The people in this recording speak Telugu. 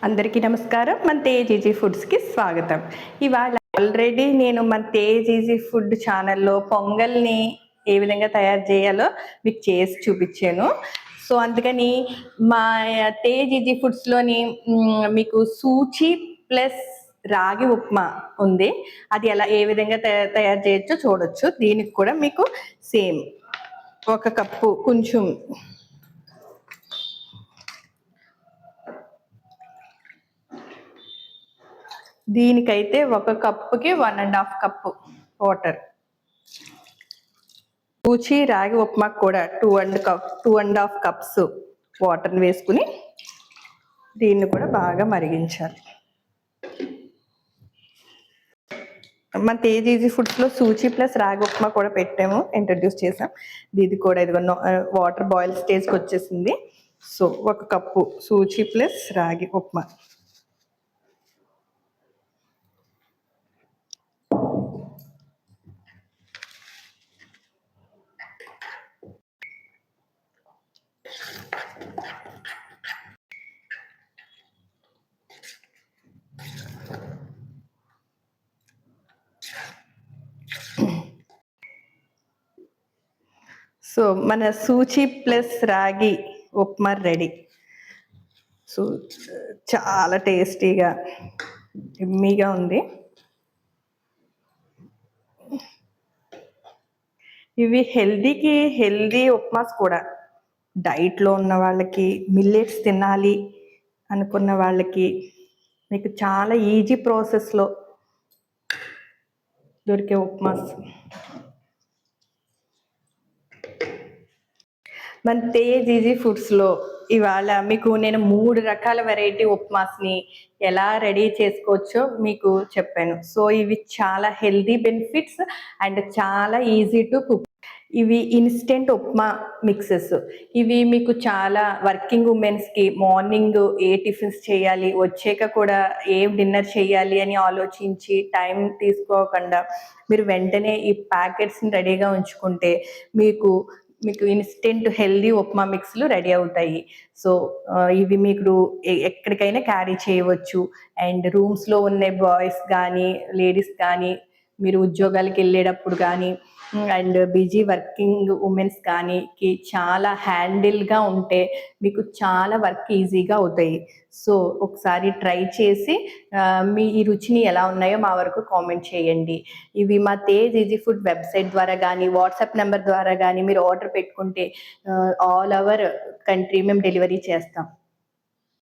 అందరికీ నమస్కారం. మన తేజ్ ఈజీ ఫుడ్స్‌కి స్వాగతం. ఇవాళ ఆల్రెడీ నేను మన తేజ్ ఈజీ ఫుడ్ ఛానల్‌లో పొంగల్‌ని ఏ విధంగా తయారు చేయాలో మీకు చేసి చూపించాను. సో, అందుకని మా తేజ్ ఈజీ ఫుడ్స్‌లోని మీకు సూచి ప్లస్ రాగి ఉప్మా ఉంది. అది ఏ విధంగా తయారు చేయొచ్చో చూడొచ్చు. దీనికి కూడా మీకు సేమ్ ఒక కప్పు కొంచెం దీనికైతే ఒక కప్పుకి 1.5 కప్పు వాటర్. సూచి రాగి ఉప్మాకు కూడా 2.5 కప్స్ వాటర్ని వేసుకుని దీన్ని కూడా బాగా మరిగించాలి. మన తేజ్ ఈజీ ఫుడ్స్లో సూచి ప్లస్ రాగి ఉప్మా కూడా పెట్టాము, ఇంట్రడ్యూస్ చేసాం. ఇది కూడా ఇదిగో వాటర్ బాయిల్ స్టేజ్కి వచ్చేసింది. సో ఒక కప్పు సూచి ప్లస్ రాగి ఉప్మా. సో మన సూచి ప్లస్ రాగి ఉప్మా రెడీ. సో చాలా టేస్టీగా ఎమ్మీగా ఉంది. ఇవి హెల్దీ ఉప్మాస్ కూడా. డైట్లో ఉన్న వాళ్ళకి, మిల్లెట్స్ తినాలి అనుకున్న వాళ్ళకి మీకు చాలా ఈజీ ప్రాసెస్లో దొరికే ఉప్మాస్. మన తేజ్ ఈజీ ఫుడ్స్లో ఇవాళ మీకు నేను 3 రకాల వెరైటీ ఉప్మాస్ని ఎలా రెడీ చేసుకోవచ్చో మీకు చెప్పాను. సో ఇవి చాలా హెల్దీ బెనిఫిట్స్ అండ్ చాలా ఈజీ టు కుక్. ఇవి ఇన్స్టెంట్ ఉప్మా మిక్సెస్. ఇవి మీకు చాలా వర్కింగ్ ఉమెన్స్కి మార్నింగ్ ఏ టిఫిన్స్ చేయాలి, వచ్చాక కూడా ఏం డిన్నర్ చేయాలి అని ఆలోచించి టైం తీసుకోకుండా మీరు వెంటనే ఈ ప్యాకెట్స్ని రెడీగా ఉంచుకుంటే మీకు ఇన్స్టెంట్ హెల్దీ ఉప్మా మిక్స్లు రెడీ అవుతాయి. సో ఇవి మీకు ఎక్కడికైనా క్యారీ చేయవచ్చు. అండ్ రూమ్స్లో ఉన్న బాయ్స్ కానీ లేడీస్ కానీ, మీరు ఉద్యోగాలకు వెళ్ళేటప్పుడు కానీ అండ్ బిజీ వర్కింగ్ ఉమెన్స్ కానీ చాలా హ్యాండిల్గా ఉంటే మీకు చాలా వర్క్ ఈజీగా అవుతాయి. సో ఒకసారి ట్రై చేసి మీ ఈ రుచిని ఎలా ఉన్నాయో మా వరకు కామెంట్ చేయండి. ఇవి మా తేజ్ ఈజీ ఫుడ్ వెబ్సైట్ ద్వారా కానీ వాట్సాప్ నెంబర్ ద్వారా కానీ మీరు ఆర్డర్ పెట్టుకుంటే ఆల్ ఓవర్ కంట్రీ మేము డెలివరీ చేస్తాం.